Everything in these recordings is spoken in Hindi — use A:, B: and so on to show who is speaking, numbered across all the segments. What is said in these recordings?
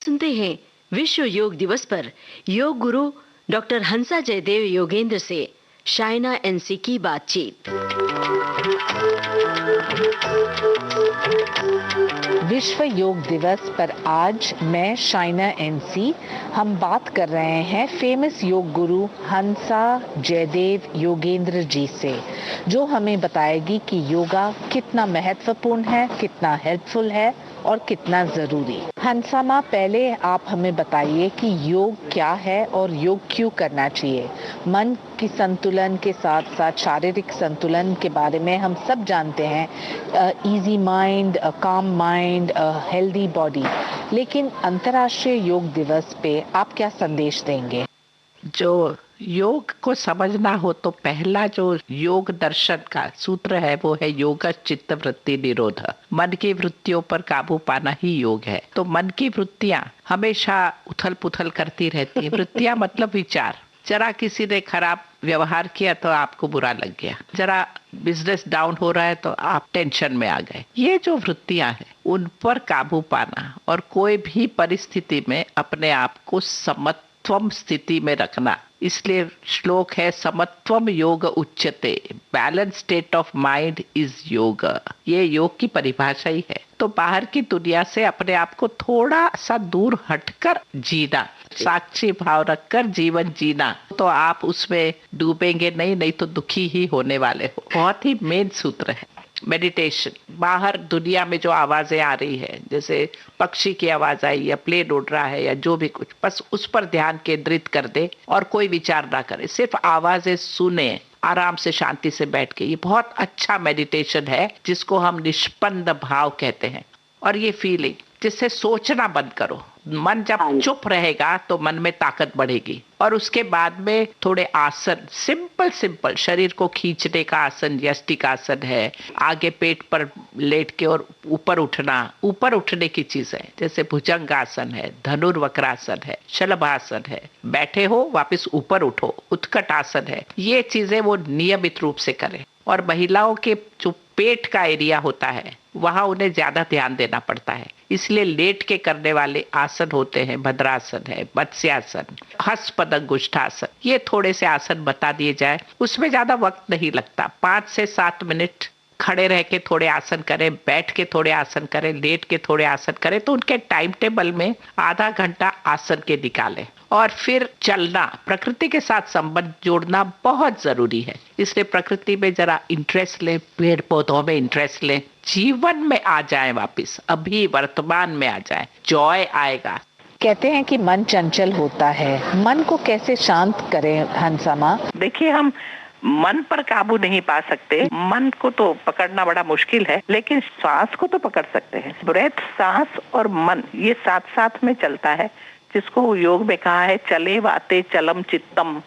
A: सुनते हैं विश्व योग दिवस पर योग गुरु डॉक्टर हंसा जयदेव योगेंद्र से शाइना एनसी की बातचीत।
B: विश्व योग दिवस पर आज मैं शाइना एनसी हम बात कर रहे हैं फेमस योग गुरु हंसा जयदेव योगेंद्र जी से, जो हमें बताएगी कि योगा कितना महत्वपूर्ण है, कितना हेल्पफुल है और कितना ज़रूरी। हंसा माँ, पहले आप हमें बताइए कि योग क्या है और योग क्यों करना चाहिए। मन की संतुलन के साथ साथ शारीरिक संतुलन के बारे में हम सब जानते हैं, इजी माइंड, काम माइंड, हेल्दी बॉडी। लेकिन अंतर्राष्ट्रीय योग दिवस पे आप क्या संदेश देंगे?
C: जो योग को समझना हो तो पहला जो योग दर्शन का सूत्र है वो है योग चित्त वृत्ति निरोध। मन की वृत्तियों पर काबू पाना ही योग है। तो मन की वृत्तियां हमेशा उथल पुथल करती रहती है। वृत्तियां मतलब विचार। जरा किसी ने खराब व्यवहार किया तो आपको बुरा लग गया, जरा बिजनेस डाउन हो रहा है तो आप टेंशन में आ गए। ये जो वृत्तियां हैं उन पर काबू पाना और कोई भी परिस्थिति में अपने आप को समत्वम स्थिति में रखना, इसलिए श्लोक है समत्वम योग उच्यते, balance state of mind is योग। ये योग की परिभाषा ही है। तो बाहर की दुनिया से अपने आप को थोड़ा सा दूर हटकर जीना, साक्षी भाव रखकर जीवन जीना, तो आप उसमें डूबेंगे नहीं तो दुखी ही होने वाले हो। बहुत ही मेन सूत्र है मेडिटेशन। बाहर दुनिया में जो आवाजें आ रही है, जैसे पक्षी की आवाज आई या प्लेन उड़ रहा है या जो भी कुछ, बस उस पर ध्यान केंद्रित कर दे और कोई विचार ना करे, सिर्फ आवाजें सुने आराम से शांति से बैठ के। ये बहुत अच्छा मेडिटेशन है जिसको हम निष्पन्द भाव कहते हैं। और ये फीलिंग जिससे सोचना बंद करो, मन जब चुप रहेगा तो मन में ताकत बढ़ेगी। और उसके बाद में थोड़े आसन, सिंपल शरीर को खींचने का आसन यष्टिक आसन है, आगे पेट पर लेट के और ऊपर उठना, ऊपर उठने की चीज है, जैसे भुजंग आसन है, धनुर्वक्रासन है, शलभासन है, बैठे हो वापस ऊपर उठो, उत्कट आसन है। ये चीजें वो नियमित रूप से करें। और महिलाओं के जो पेट का एरिया होता है वहां उन्हें ज्यादा ध्यान देना पड़ता है, इसलिए लेट के करने वाले आसन होते हैं, भद्रासन है, मत्स्यासन, हस्तपदंगुष्ठासन। ये थोड़े से आसन बता दिए जाए, उसमें ज्यादा वक्त नहीं लगता। 5 से 7 मिनट खड़े रह के थोड़े आसन करें, बैठ के थोड़े आसन करें, लेट के थोड़े आसन करें, तो उनके टाइम टेबल में आधा घंटा आसन के निकालें। और फिर चलना, प्रकृति के साथ संबंध जोड़ना बहुत जरूरी है। इसलिए प्रकृति में जरा इंटरेस्ट लें, पेड़ पौधों में इंटरेस्ट लें, जीवन में आ जाए, वापस अभी वर्तमान में आ जाए, जॉय आएगा।
B: कहते हैं कि मन चंचल होता है, मन को कैसे शांत करें हंसा माँ?
D: देखिए, हम मन पर काबू नहीं पा सकते, मन को तो पकड़ना बड़ा मुश्किल है, लेकिन श्वास को तो पकड़ सकते हैं। ब्रेथ, सांस और मन ये साथ साथ में चलता है, जिसको योग में कहा है चले वाते चलम चित्तम।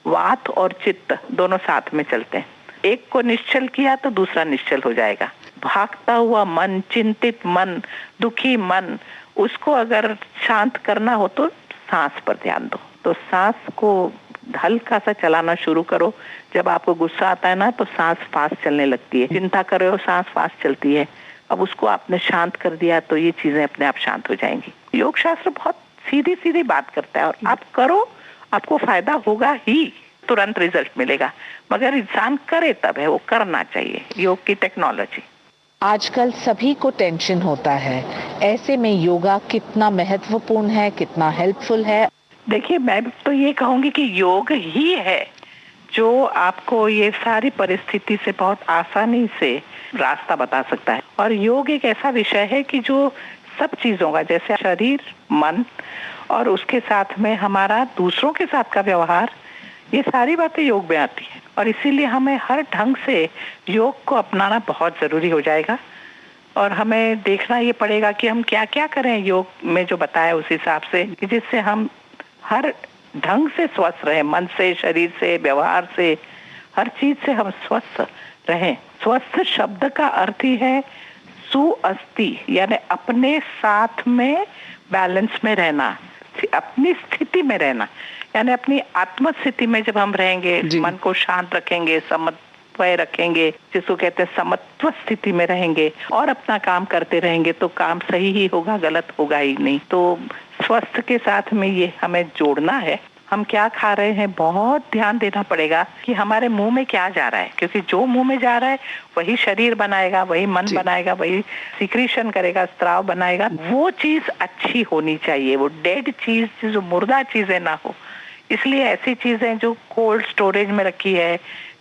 D: वात और चित्त दोनों साथ में चलते हैं। एक को निश्चल किया तो दूसरा निश्चल हो जाएगा। भागता हुआ मन, चिंतित मन, दुखी मन, उसको अगर शांत करना हो तो सांस पर ध्यान दो। तो सांस को हल्का सा चलाना शुरू करो। जब आपको गुस्सा आता है ना तो सांस फास्ट चलने लगती है, चिंता कर रहे हो सांस फास्ट चलती है। अब उसको आपने शांत कर दिया तो ये चीजें अपने आप शांत हो जाएंगी। योग शास्त्र बहुत सीधी सीधी बात करता है और आप करो, आपको फायदा होगा ही, तुरंत रिजल्ट मिलेगा, मगर इंसान करे तब है, वो करना चाहिए। योग की टेक्नोलॉजी।
B: आजकल सभी को टेंशन होता है, ऐसे में योगा कितना महत्वपूर्ण है, कितना हेल्पफुल है?
D: देखिए, मैं तो ये कहूंगी कि योग ही है जो आपको ये सारी परिस्थिति से बहुत आसानी से रास्ता बता सकता है। और योग एक ऐसा विषय है कि जो सब चीजों का, जैसे शरीर, मन और उसके साथ में हमारा दूसरों के साथ का व्यवहार, ये सारी बातें योग में आती है। और इसीलिए हमें हर ढंग से योग को अपनाना बहुत जरूरी हो जाएगा। और हमें देखना ये पड़ेगा कि हम क्या क्या करें योग में जो बताया उस हिसाब से, जिससे हम हर ढंग से स्वस्थ रहें, मन से, शरीर से, व्यवहार से, हर चीज से हम स्वस्थ रहें। स्वस्थ शब्द का अर्थ ही है सुअस्थि, यानी अपने साथ में बैलेंस में रहना, अपनी स्थिति में रहना, यानी अपनी आत्म स्थिति में जब हम रहेंगे, मन को शांत रखेंगे, समन्वय रखेंगे, जिसको कहते हैं समत्व स्थिति में रहेंगे और अपना काम करते रहेंगे, तो काम सही ही होगा, गलत होगा ही नहीं। तो स्वस्थ के साथ में ये हमें जोड़ना है। हम क्या खा रहे हैं बहुत ध्यान देना पड़ेगा कि हमारे मुंह में क्या जा रहा है, क्योंकि जो मुंह में जा रहा है वही शरीर बनाएगा, वही मन बनाएगा, वही सिक्रीशन करेगा, स्त्राव बनाएगा। वो चीज अच्छी होनी चाहिए, वो डेड चीज, जो मुर्दा चीजें ना हो। इसलिए ऐसी चीजें जो कोल्ड स्टोरेज में रखी है,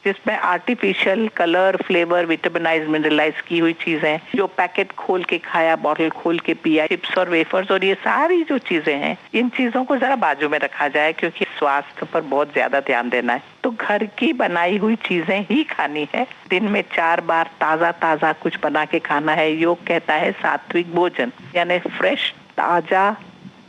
D: जिसमें आर्टिफिशियल कलर, फ्लेवर, विटामिनाइज, मिनरलाइज की हुई चीजें, जो पैकेट खोल के खाया, बॉटल खोल के पिया, चिप्स और वेफर्स और ये सारी जो चीजें हैं, इन चीजों को जरा बाजू में रखा जाए, क्योंकि स्वास्थ्य पर बहुत ज्यादा ध्यान देना है। तो घर की बनाई हुई चीजें ही खानी है। दिन में 4 बार ताजा ताजा कुछ बना के खाना है। योग कहता है सात्विक भोजन, यानी फ्रेश ताजा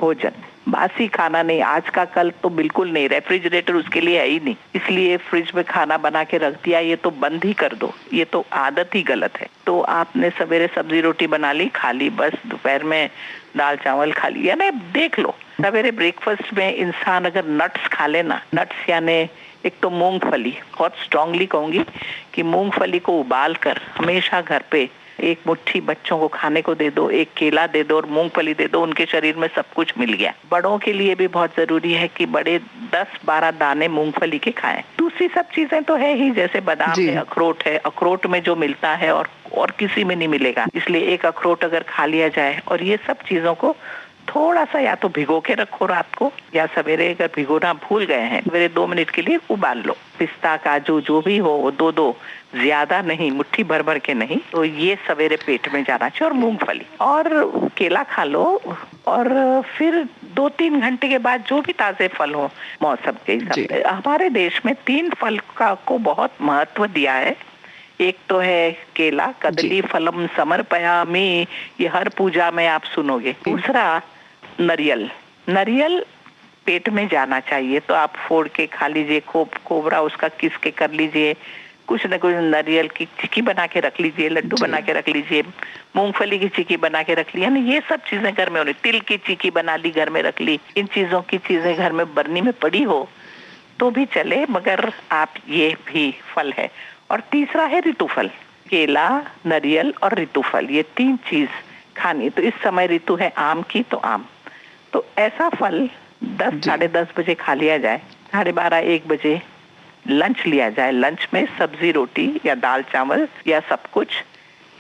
D: भोजन, बासी खाना नहीं, आज का कल तो बिल्कुल नहीं। रेफ्रिजरेटर उसके लिए है ही नहीं, इसलिए फ्रिज में खाना बना के रख दिया, ये तो बंद ही कर दो। ये तो आदत ही गलत है। तो आपने सवेरे सब्जी रोटी बना ली, खा ली, बस दोपहर में दाल चावल खा लिया। यानी देख लो, सवेरे ब्रेकफास्ट में इंसान अगर नट्स खा लेना, नट्स यानी एक तो मूंगफली, बहुत स्ट्रांगली कहूंगी कि मूंगफली को उबाल कर हमेशा घर पे एक मुट्ठी बच्चों को खाने को दे दो, एक केला दे दो और मूंगफली दे दो, उनके शरीर में सब कुछ मिल गया। बड़ों के लिए भी बहुत जरूरी है कि बड़े 10-12 दाने मूंगफली के खाएं। दूसरी सब चीजें तो है ही, जैसे बादाम है, अखरोट है, अखरोट में जो मिलता है और किसी में नहीं मिलेगा, इसलिए एक अखरोट अगर खा लिया जाए। और ये सब चीजों को थोड़ा सा या तो भिगो के रखो रात को, या सवेरे अगर भिगोना भूल गए हैं, सवेरे 2 मिनट के लिए उबाल लो। पिस्ता, काजू जो भी हो वो 2-2, ज्यादा नहीं, मुट्ठी भर भर के नहीं। तो ये सवेरे पेट में जाना चाहिए। और मूंगफली और केला खा लो, और फिर 2-3 घंटे के बाद जो भी ताजे फल हो मौसम के हिसाब से। हमारे देश में 3 फल को बहुत महत्व दिया है। एक तो है केला, कदली फलम समर्पयामि, ये हर पूजा में आप सुनोगे। दूसरा नारियल, नारियल पेट में जाना चाहिए, तो आप फोड़ के खा लीजिए, कोबरा उसका किस के कर लीजिए, कुछ न कुछ नारियल की चिक्की बना के रख लीजिए, लड्डू बना के रख लीजिए, मूंगफली की चिक्की बना के रख ली, यानी ये सब चीजें घर में होनी। तिल की चिक्की बना ली, घर में रख ली। इन चीजों की चीजें घर में बरनी में पड़ी हो तो भी चले, मगर आप ये भी फल है। और तीसरा है ऋतुफल, केला, नारियल और ऋतुफल, ये 3 चीज खानी। तो इस समय ऋतु है आम की, तो आम, तो ऐसा फल 10-10:30 बजे खा लिया जाए, 12:30-1 बजे लंच लिया जाए। लंच में सब्जी रोटी या दाल चावल या सब कुछ,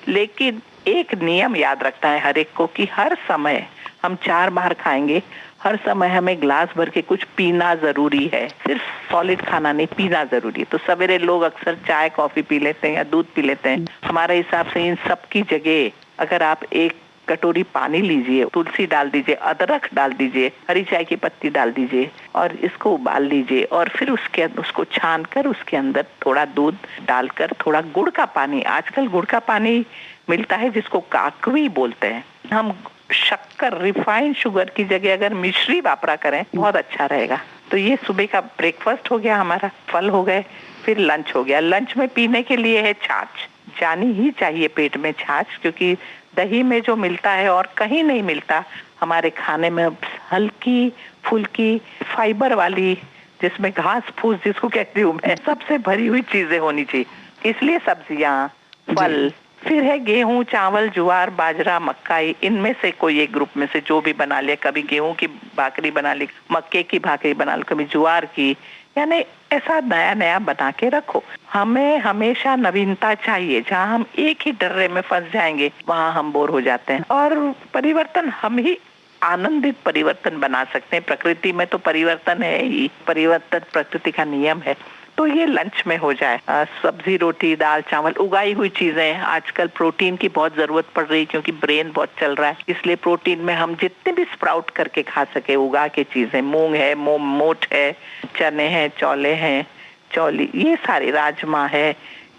D: लेकिन एक नियम याद रखना है हर एक को कि हर समय हम 4 बार खाएंगे, हर समय हमें ग्लास भर के कुछ पीना जरूरी है। सिर्फ सॉलिड खाना नहीं, पीना जरूरी है। तो सवेरे लोग अक्सर चाय कॉफी पी लेते हैं या दूध पी लेते हैं। हमारे हिसाब से इन सब की जगह अगर आप 1 कटोरी पानी लीजिए, तुलसी डाल दीजिए, अदरक डाल दीजिए, हरी चाय की पत्ती डाल दीजिए और इसको उबाल लीजिए, और फिर उसको छान कर उसके अंदर थोड़ा दूध डालकर, थोड़ा गुड़ का पानी, आजकल गुड़ का पानी मिलता है जिसको काकवी बोलते हैं, हम शक्कर, रिफाइंड शुगर की जगह अगर मिश्री वापरा करें बहुत अच्छा रहेगा। तो ये सुबह का ब्रेकफास्ट हो गया हमारा, फल हो गए, फिर लंच हो गया। लंच में पीने के लिए है छाछ, जानी ही चाहिए पेट में छाछ, क्योंकि दही में जो मिलता है और कहीं नहीं मिलता, हमारे खाने में हल्की फुल्की फाइबर वाली, जिसमें घास फूस जिसको कहती हूँ मैं, सबसे भरी हुई चीजें होनी चाहिए। इसलिए सब्जियां, फल, फिर है गेहूं, चावल, ज्वार, बाजरा, मक्काई, इनमें से कोई एक ग्रुप में से जो भी बना लिया। कभी गेहूं की भाकरी बना ली, मक्के की भाकरी बना ली, कभी ज्वार की, यानी ऐसा नया नया बना के रखो। हमें हमेशा नवीनता चाहिए। जहाँ हम एक ही डर्रे में फंस जाएंगे वहाँ हम बोर हो जाते हैं। और परिवर्तन हम ही आनंदित परिवर्तन बना सकते हैं। प्रकृति में तो परिवर्तन है ही, परिवर्तन प्रकृति का नियम है। तो ये लंच में हो जाए, सब्जी रोटी, दाल चावल, उगाई हुई चीजें। आजकल प्रोटीन की बहुत जरूरत पड़ रही है क्योंकि ब्रेन बहुत चल रहा है, इसलिए प्रोटीन में हम जितने भी स्प्राउट करके खा सके, उगा के चीजें, मूंग है, मोठ है, चने हैं, चौले हैं, चौली, ये सारी, राजमा है,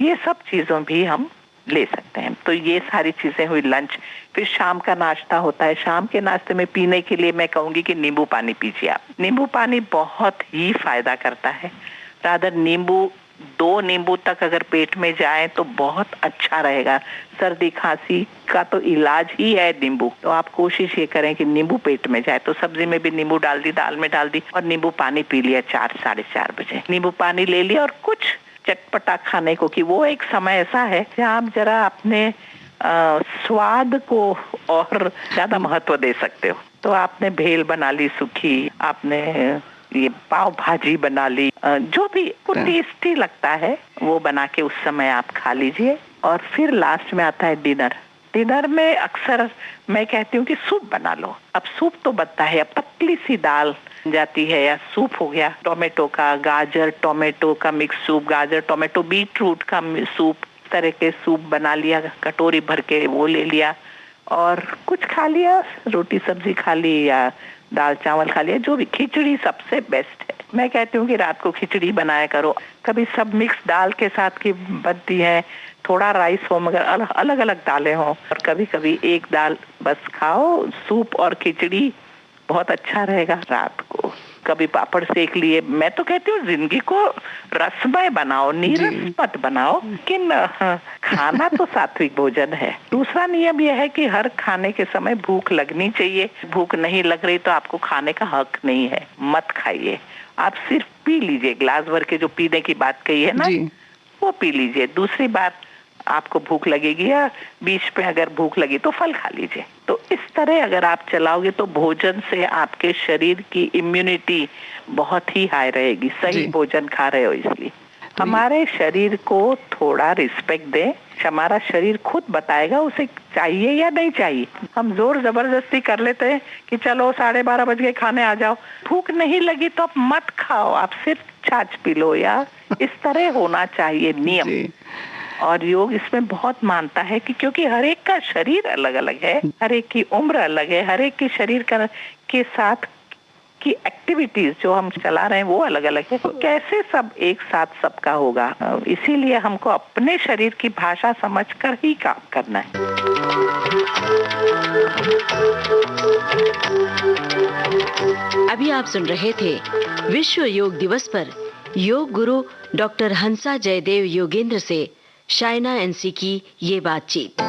D: ये सब चीजों भी हम ले सकते हैं। तो ये सारी चीजें हुई लंच। फिर शाम का नाश्ता होता है। शाम के नाश्ते में पीने के लिए मैं कहूंगी कि नींबू पानी पीजिए आप। नींबू पानी बहुत ही फायदा करता है। रादर नींबू, 2 नींबू तक अगर पेट में जाए तो बहुत अच्छा रहेगा। सर्दी खांसी का तो इलाज ही है नींबू। तो आप कोशिश ये करें कि नींबू पेट में जाए। तो सब्जी में भी नींबू डाल दी, दाल में डाल दी, और नींबू पानी पी लिया 4-4:30 बजे। नींबू पानी ले लिया और कुछ चटपटा खाने को, कि वो एक समय ऐसा है जहाँ आप जरा अपने स्वाद को और ज्यादा महत्व दे सकते हो। तो आपने भेल बना ली सूखी, आपने ये पाव भाजी बना ली, जो भी वो टेस्टी लगता है वो बना के उस समय आप खा लीजिए। और फिर लास्ट में आता है डिनर। डिनर में अक्सर मैं कहती हूँ कि सूप बना लो। अब सूप तो बनता है, अब पतली सी दाल जाती है या सूप हो गया, टोमेटो का, गाजर टोमेटो का मिक्स सूप, गाजर टोमेटो बीट रूट का सूप, तरह के सूप बना लिया, कटोरी भर के वो ले लिया और कुछ खा लिया, रोटी सब्जी खा ली या दाल चावल खा लिया, जो भी। खिचड़ी सबसे बेस्ट है। मैं कहती हूँ कि रात को खिचड़ी बनाया करो। कभी सब मिक्स दाल के साथ की बनती है, थोड़ा राइस हो मगर अलग अलग दालें हो, और कभी कभी एक दाल बस खाओ, सूप और खिचड़ी बहुत अच्छा रहेगा रात को। कभी पापड़ सेक लिए। मैं तो कहती हूँ जिंदगी को रसमय बनाओ, नीरस मत बनाओ, लेकिन खाना तो सात्विक भोजन है। दूसरा नियम यह है कि हर खाने के समय भूख लगनी चाहिए। भूख नहीं लग रही तो आपको खाने का हक नहीं है, मत खाइए। आप सिर्फ पी लीजिए, ग्लास भर के जो पीने की बात कही है ना, वो पी लीजिए। दूसरी बात, आपको भूख लगेगी या बीच में अगर भूख लगी तो फल खा लीजिए। तो इस तरह अगर आप चलाओगे तो भोजन से आपके शरीर की इम्यूनिटी बहुत ही हाई रहेगी। सही भोजन खा रहे हो इसलिए। हमारे शरीर को थोड़ा रिस्पेक्ट दें। हमारा शरीर खुद बताएगा उसे चाहिए या नहीं चाहिए। हम जोर जबरदस्ती कर लेते हैं कि चलो 12:30 बज गए, खाने आ जाओ। भूख नहीं लगी तो आप मत खाओ, आप सिर्फ छाछ पी लो, या इस तरह होना चाहिए नियम। और योग इसमें बहुत मानता है कि क्योंकि हर एक का शरीर अलग अलग है, हर एक की उम्र अलग है, हर एक के शरीर के साथ की एक्टिविटीज जो हम चला रहे हैं वो अलग अलग है, तो कैसे सब एक साथ सबका होगा। इसीलिए हमको अपने शरीर की भाषा समझकर ही काम करना है।
A: अभी आप सुन रहे थे विश्व योग दिवस पर योग गुरु डॉक्टर हंसा जयदेव योगेंद्र से शाइना एनसी की ये बातचीत।